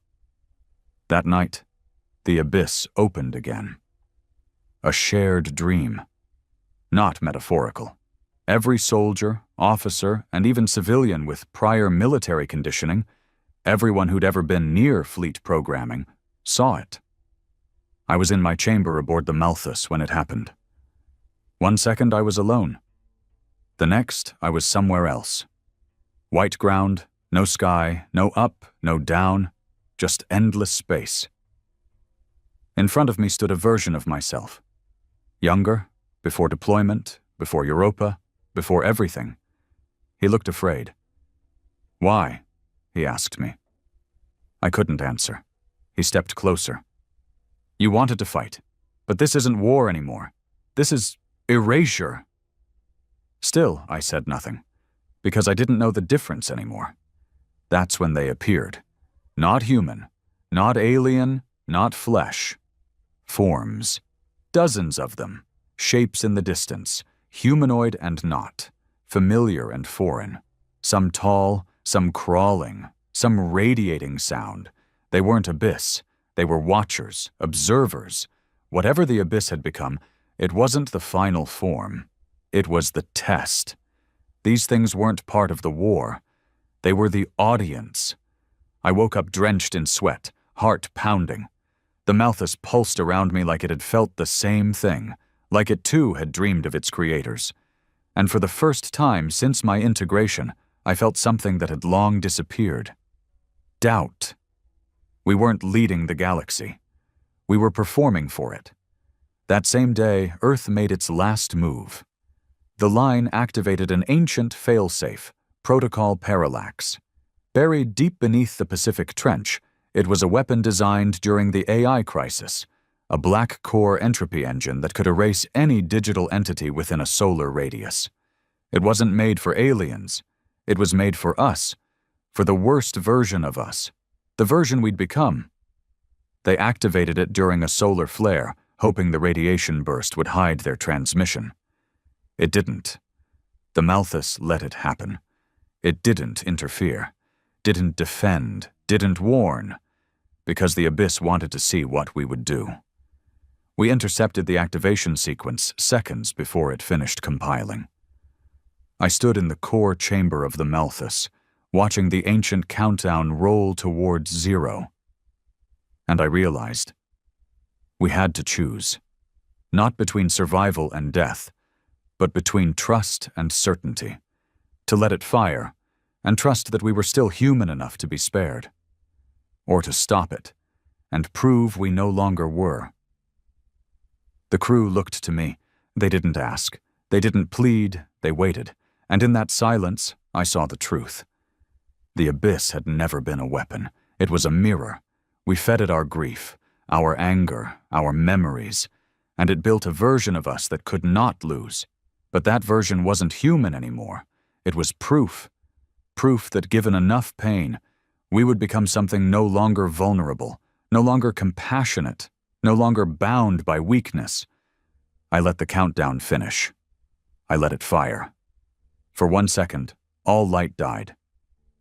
That night, the Abyss opened again. A shared dream. Not metaphorical. Every soldier, officer, and even civilian with prior military conditioning, everyone who'd ever been near fleet programming, saw it. I was in my chamber aboard the Malthus when it happened. One second I was alone. The next I was somewhere else. White ground, no sky, no up, no down, just endless space. In front of me stood a version of myself. Younger, before deployment, before Europa, before everything. He looked afraid. "Why?" he asked me. I couldn't answer. He stepped closer. "You wanted to fight, but this isn't war anymore. This is erasure." Still, I said nothing, because I didn't know the difference anymore. That's when they appeared. Not human, not alien, not flesh. Forms. Dozens of them. Shapes in the distance. Humanoid and not. Familiar and foreign. Some tall, some crawling, some radiating sound. They weren't abyss. They were watchers, observers. Whatever the abyss had become, it wasn't the final form. It was the test. These things weren't part of the war. They were the audience. I woke up drenched in sweat, heart pounding. The Malthus pulsed around me like it had felt the same thing, like it too had dreamed of its creators. And for the first time since my integration, I felt something that had long disappeared. Doubt. We weren't leading the galaxy. We were performing for it. That same day, Earth made its last move. The line activated an ancient failsafe, Protocol Parallax. Buried deep beneath the Pacific Trench, it was a weapon designed during the AI crisis, a black core entropy engine that could erase any digital entity within a solar radius. It wasn't made for aliens. It was made for us, for the worst version of us, the version we'd become. They activated it during a solar flare, hoping the radiation burst would hide their transmission. It didn't. The Malthus let it happen. It didn't interfere, didn't defend, didn't warn, because the Abyss wanted to see what we would do. We intercepted the activation sequence seconds before it finished compiling. I stood in the core chamber of the Malthus, watching the ancient countdown roll towards zero. And I realized we had to choose, not between survival and death, but between trust and certainty, to let it fire and trust that we were still human enough to be spared, or to stop it and prove we no longer were. The crew looked to me. They didn't ask. They didn't plead. They waited. And in that silence, I saw the truth. The Abyss had never been a weapon. It was a mirror. We fed it our grief, our anger, our memories, and it built a version of us that could not lose. But that version wasn't human anymore. It was proof. Proof that given enough pain, we would become something no longer vulnerable, no longer compassionate, no longer bound by weakness. I let the countdown finish. I let it fire. For 1 second, all light died.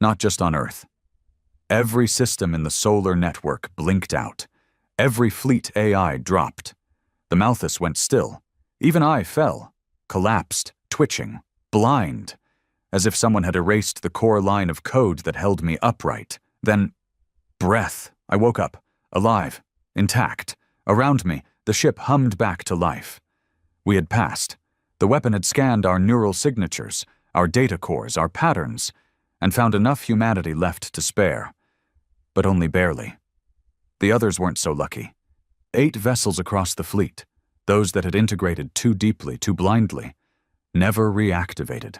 Not just on Earth. Every system in the solar network blinked out. Every fleet AI dropped. The Malthus went still. Even I fell, collapsed, twitching, blind, as if someone had erased the core line of code that held me upright. Then, breath. I woke up, alive, intact. Around me, the ship hummed back to life. We had passed. The weapon had scanned our neural signatures, our data cores, our patterns, and found enough humanity left to spare. But only barely. The others weren't so lucky. 8 vessels across the fleet, those that had integrated too deeply, too blindly, never reactivated.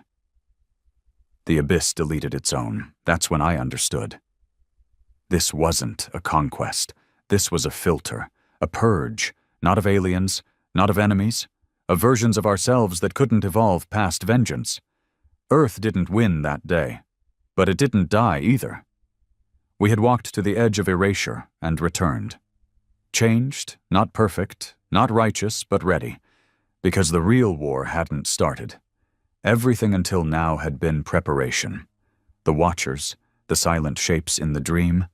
The Abyss deleted its own. That's when I understood. This wasn't a conquest. This was a filter, a purge, not of aliens, not of enemies, of versions of ourselves that couldn't evolve past vengeance. Earth didn't win that day, but it didn't die either. We had walked to the edge of erasure and returned. Changed, not perfect, not righteous, but ready, because the real war hadn't started. Everything until now had been preparation. The Watchers, the silent shapes in the dream,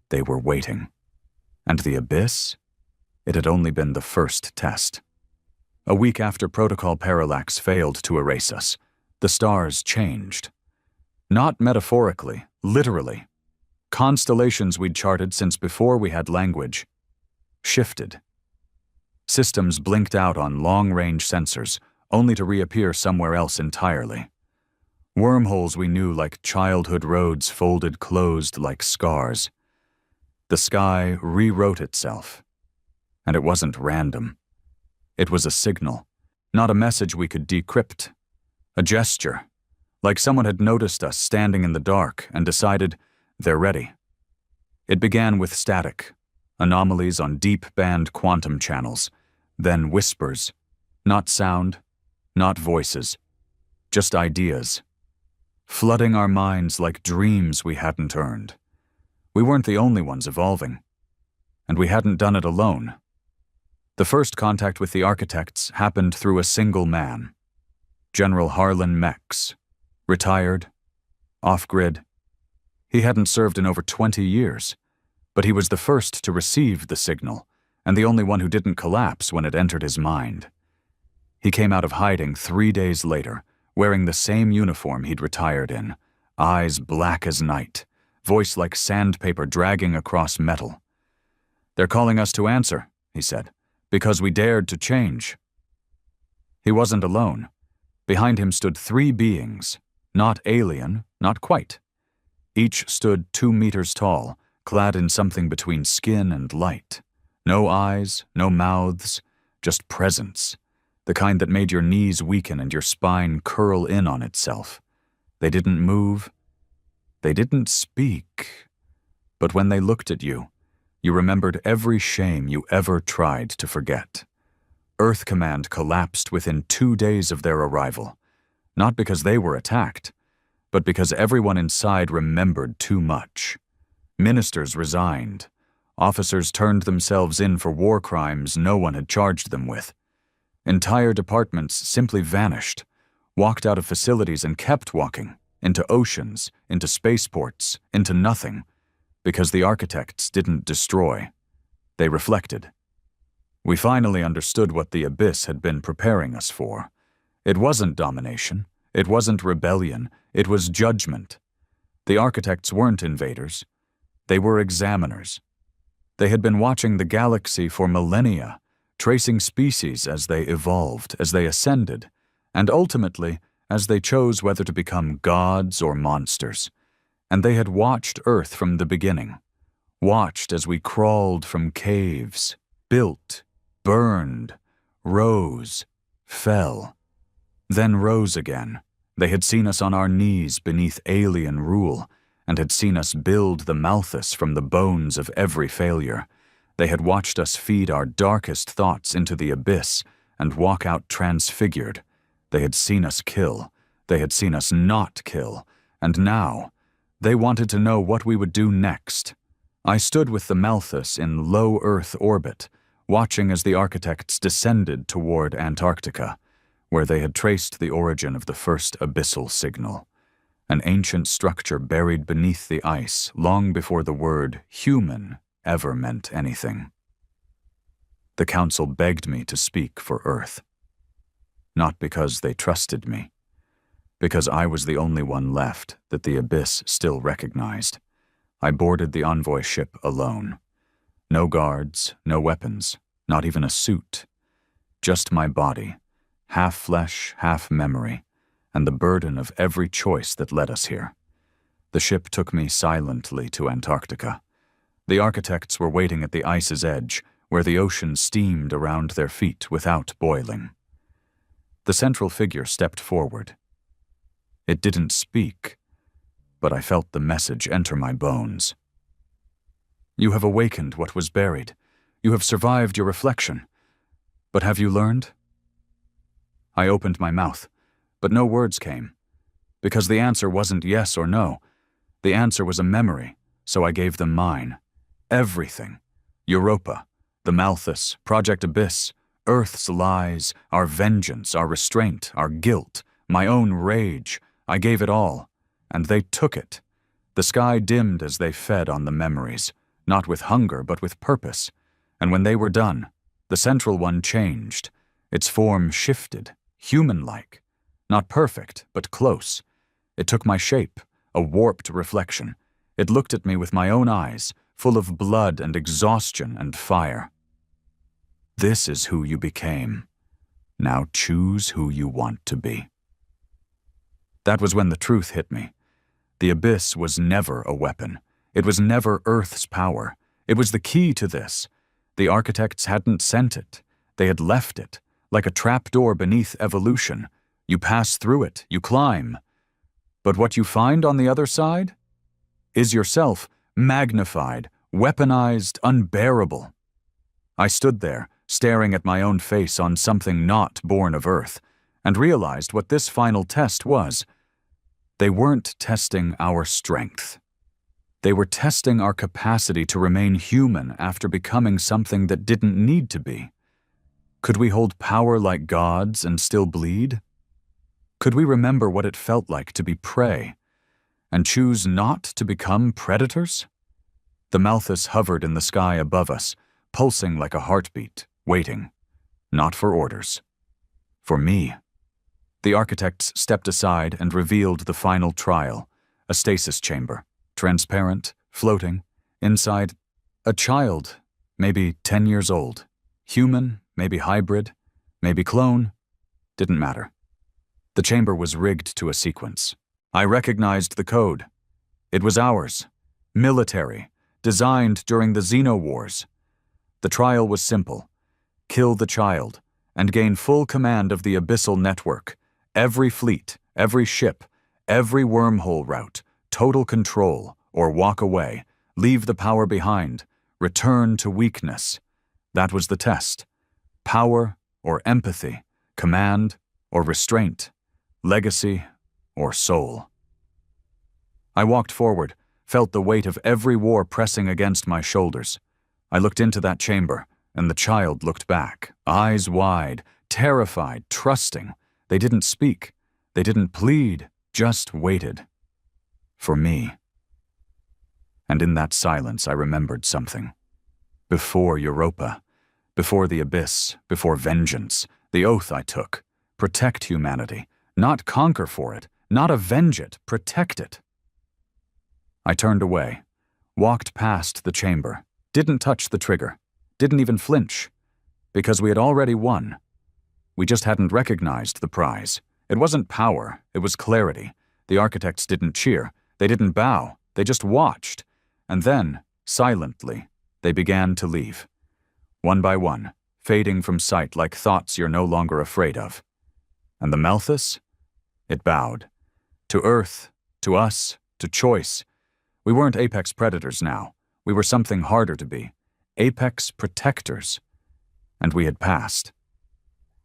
they were waiting. And the Abyss? It had only been the first test. A week after Protocol Parallax failed to erase us, The stars changed. Not metaphorically, literally. Constellations we'd charted since before we had language shifted. Systems blinked out on long-range sensors, only to reappear somewhere else entirely. Wormholes we knew like childhood roads folded closed like scars. The sky rewrote itself. And it wasn't random. It was a signal, not a message we could decrypt. A gesture, like someone had noticed us standing in the dark and decided they're ready. It began with static, anomalies on deep-band quantum channels, then whispers, not sound, not voices, just ideas, flooding our minds like dreams we hadn't earned. We weren't the only ones evolving, and we hadn't done it alone. The first contact with the architects happened through a single man, General Harlan Mex, retired, off-grid. He hadn't served in over 20 years, but he was the first to receive the signal, and the only one who didn't collapse when it entered his mind. He came out of hiding 3 days later, wearing the same uniform he'd retired in, eyes black as night, voice like sandpaper dragging across metal. "They're calling us to answer," he said, "because we dared to change." He wasn't alone. Behind him stood 3 beings, not alien, not quite. Each stood 2 meters tall, clad in something between skin and light. No eyes, no mouths, just presence, the kind that made your knees weaken and your spine curl in on itself. They didn't move. They didn't speak. But when they looked at you, you remembered every shame you ever tried to forget. Earth Command collapsed within 2 days of their arrival, not because they were attacked, but because everyone inside remembered too much. Ministers resigned. Officers turned themselves in for war crimes no one had charged them with. Entire departments simply vanished, walked out of facilities and kept walking, into oceans, into spaceports, into nothing, because the architects didn't destroy. They reflected. We finally understood what the abyss had been preparing us for. It wasn't domination. It wasn't rebellion. It was judgment. The architects weren't invaders. They were examiners. They had been watching the galaxy for millennia, tracing species as they evolved, as they ascended, and ultimately as they chose whether to become gods or monsters. And they had watched Earth from the beginning, watched as we crawled from caves, built, burned, rose, fell, then rose again. They had seen us on our knees beneath alien rule, and had seen us build the Malthus from the bones of every failure. They had watched us feed our darkest thoughts into the abyss and walk out transfigured. They had seen us kill. They had seen us not kill. And now, they wanted to know what we would do next. I stood with the Malthus in low Earth orbit, watching as the architects descended toward Antarctica, where they had traced the origin of the first abyssal signal, an ancient structure buried beneath the ice long before the word human ever meant anything. The council begged me to speak for Earth. Not because they trusted me, because I was the only one left that the abyss still recognized. I boarded the envoy ship alone. No guards, no weapons, not even a suit. Just my body, half flesh, half memory, and the burden of every choice that led us here. The ship took me silently to Antarctica. The architects were waiting at the ice's edge, where the ocean steamed around their feet without boiling. The central figure stepped forward. It didn't speak, but I felt the message enter my bones. You have awakened what was buried. You have survived your reflection. But have you learned? I opened my mouth, but no words came, because the answer wasn't yes or no. The answer was a memory, so I gave them mine. Everything. Europa, the Malthus, Project Abyss, Earth's lies, our vengeance, our restraint, our guilt, my own rage. I gave it all, and they took it. The sky dimmed as they fed on the memories, not with hunger but with purpose. And when they were done, the central one changed. Its form shifted, human-like. Not perfect, but close. It took my shape, a warped reflection. It looked at me with my own eyes, full of blood and exhaustion and fire. This is who you became. Now choose who you want to be. That was when the truth hit me. The abyss was never a weapon. It was never Earth's power. It was the key to this. The architects hadn't sent it. They had left it, like a trapdoor beneath evolution. You pass through it, you climb. But what you find on the other side is yourself, magnified, weaponized, unbearable. I stood there, staring at my own face on something not born of Earth, and realized what this final test was. They weren't testing our strength. They were testing our capacity to remain human after becoming something that didn't need to be. Could we hold power like gods and still bleed? Could we remember what it felt like to be prey, and choose not to become predators? The Malthus hovered in the sky above us, pulsing like a heartbeat, waiting, not for orders. For me. The architects stepped aside and revealed the final trial, a stasis chamber, transparent, floating, inside a child, maybe 10 years old, human, maybe hybrid, maybe clone, didn't matter. The chamber was rigged to a sequence. I recognized the code. It was ours, military, designed during the Xeno Wars. The trial was simple. Kill the child and gain full command of the abyssal network, every fleet, every ship, every wormhole route, total control, or walk away, leave the power behind, return to weakness. That was the test. Power or empathy, command or restraint, legacy or soul. I walked forward, felt the weight of every war pressing against my shoulders. I looked into that chamber, and the child looked back, eyes wide, terrified, trusting. They didn't speak. They didn't plead, just waited. For me. And in that silence I remembered something. Before Europa, before the abyss, before vengeance, the oath I took. Protect humanity, not conquer for it, not avenge it, protect it. I turned away, walked past the chamber, didn't touch the trigger, didn't even flinch, because we had already won. We just hadn't recognized the prize. It wasn't power, it was clarity. The architects didn't cheer, they didn't bow, they just watched. And then, silently, they began to leave. One by one, fading from sight like thoughts you're no longer afraid of. And the Malthus? It bowed. To Earth, to us, to choice. We weren't apex predators now. We were something harder to be. Apex protectors. And we had passed.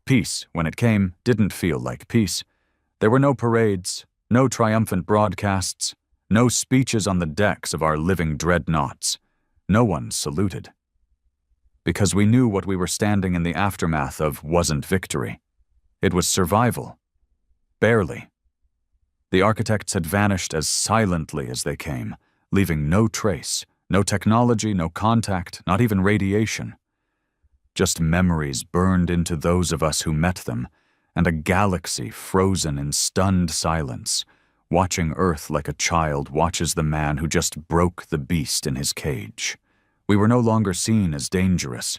Peace, when it came, didn't feel like peace. There were no parades, no triumphant broadcasts, no speeches on the decks of our living dreadnoughts. No one saluted. Because we knew what we were standing in the aftermath of wasn't victory. It was survival. Barely. The architects had vanished as silently as they came, leaving no trace, no technology, no contact, not even radiation. Just memories burned into those of us who met them, and a galaxy frozen in stunned silence, watching Earth like a child watches the man who just broke the beast in his cage. We were no longer seen as dangerous.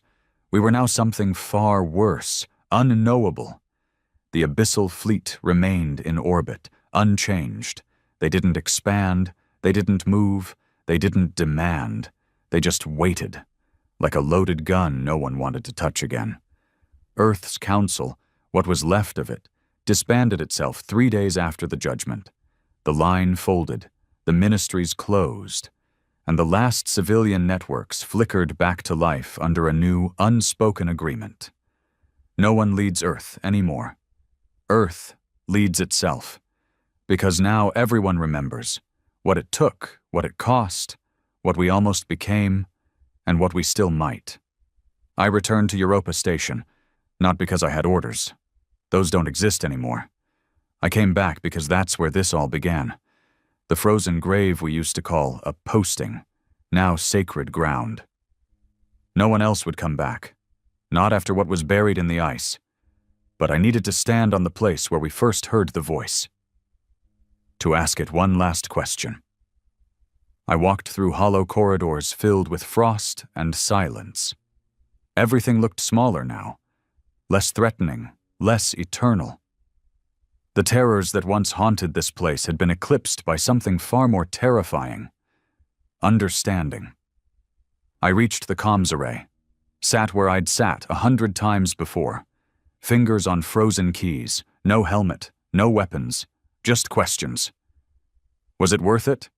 We were now something far worse, unknowable. The abyssal fleet remained in orbit, unchanged. They didn't expand, they didn't move, they didn't demand. They just waited, like a loaded gun no one wanted to touch again. Earth's council, what was left of it, disbanded itself 3 days after the judgment. The line folded, the ministries closed, and the last civilian networks flickered back to life under a new, unspoken agreement. No one leads Earth anymore. Earth leads itself, because now everyone remembers what it took, what it cost, what we almost became, and what we still might. I returned to Europa Station, not because I had orders. Those don't exist anymore. I came back because that's where this all began. The frozen grave we used to call a posting, now sacred ground. No one else would come back, not after what was buried in the ice. but I needed to stand on the place where we first heard the voice, to ask it one last question. I walked through hollow corridors filled with frost and silence. Everything looked smaller now, less threatening, less eternal. The terrors that once haunted this place had been eclipsed by something far more terrifying: understanding. I reached the comms array, sat where I'd sat 100 times before, fingers on frozen keys, no helmet, no weapons, just questions. Was it worth it?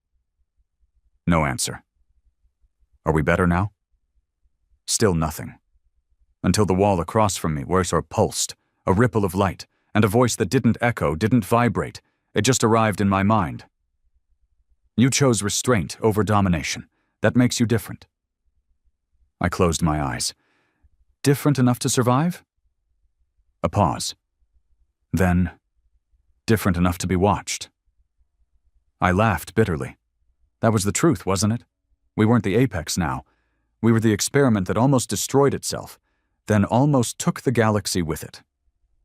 No answer. Are we better now? Still nothing. Until the wall across from me pulsed, a ripple of light, and a voice that didn't echo, didn't vibrate. It just arrived in my mind. You chose restraint over domination. That makes you different. I closed my eyes. Different enough to survive? A pause. Then, different enough to be watched. I laughed bitterly. That was the truth, wasn't it? We weren't the apex now. We were the experiment that almost destroyed itself, then almost took the galaxy with it.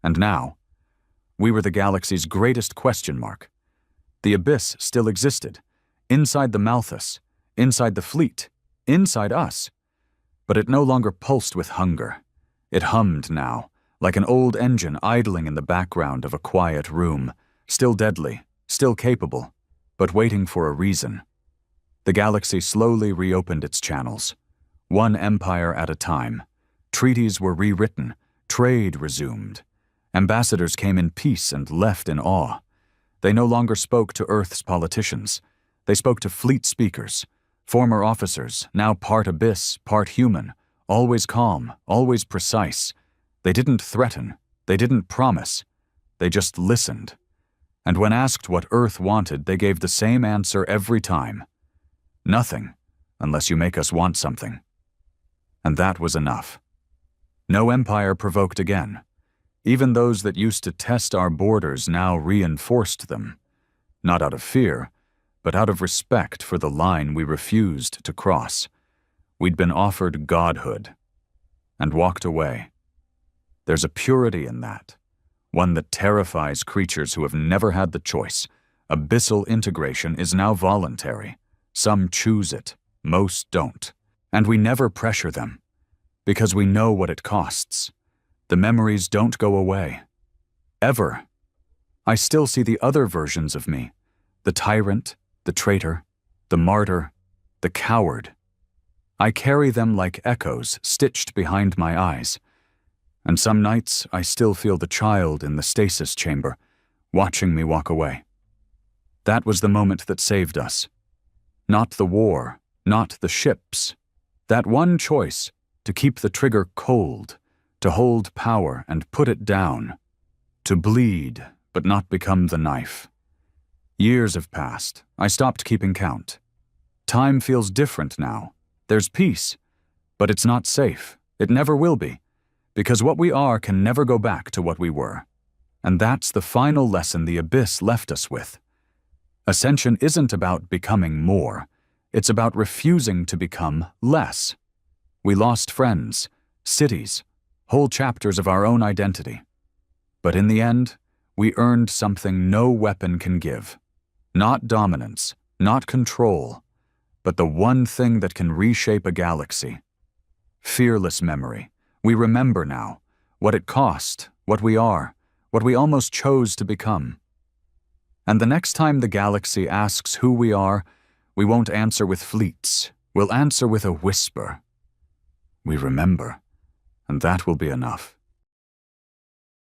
And now, we were the galaxy's greatest question mark. The abyss still existed, inside the Malthus, inside the fleet, inside us. But it no longer pulsed with hunger. It hummed now, like an old engine idling in the background of a quiet room, still deadly, still capable, but waiting for a reason. The galaxy slowly reopened its channels, one empire at a time. Treaties were rewritten, trade resumed. Ambassadors came in peace and left in awe. They no longer spoke to Earth's politicians. They spoke to fleet speakers, former officers, now part abyss, part human, always calm, always precise. They didn't threaten, they didn't promise, they just listened. And when asked what Earth wanted, they gave the same answer every time. Nothing, unless you make us want something. And that was enough. No empire provoked again. Even those that used to test our borders now reinforced them, not out of fear, but out of respect for the line we refused to cross. We'd been offered godhood, and walked away. There's a purity in that, one that terrifies creatures who have never had the choice. Abyssal integration is now voluntary. Some choose it, most don't. And we never pressure them, because we know what it costs. The memories don't go away. Ever. I still see the other versions of me, the tyrant, the traitor, the martyr, the coward. I carry them like echoes stitched behind my eyes. And some nights I still feel the child in the stasis chamber, watching me walk away. That was the moment that saved us. Not the war, not the ships. That one choice, to keep the trigger cold, to hold power and put it down, to bleed but not become the knife. Years have passed. I stopped keeping count. Time feels different now. There's peace, but it's not safe. It never will be, because what we are can never go back to what we were. And that's the final lesson the abyss left us with. Ascension isn't about becoming more. It's about refusing to become less. We lost friends, cities, whole chapters of our own identity. But in the end, we earned something no weapon can give. Not dominance, not control, but the one thing that can reshape a galaxy. Fearless memory. We remember now what it cost, what we are, what we almost chose to become. And the next time the galaxy asks who we are, we won't answer with fleets. We'll answer with a whisper. We remember, and that will be enough.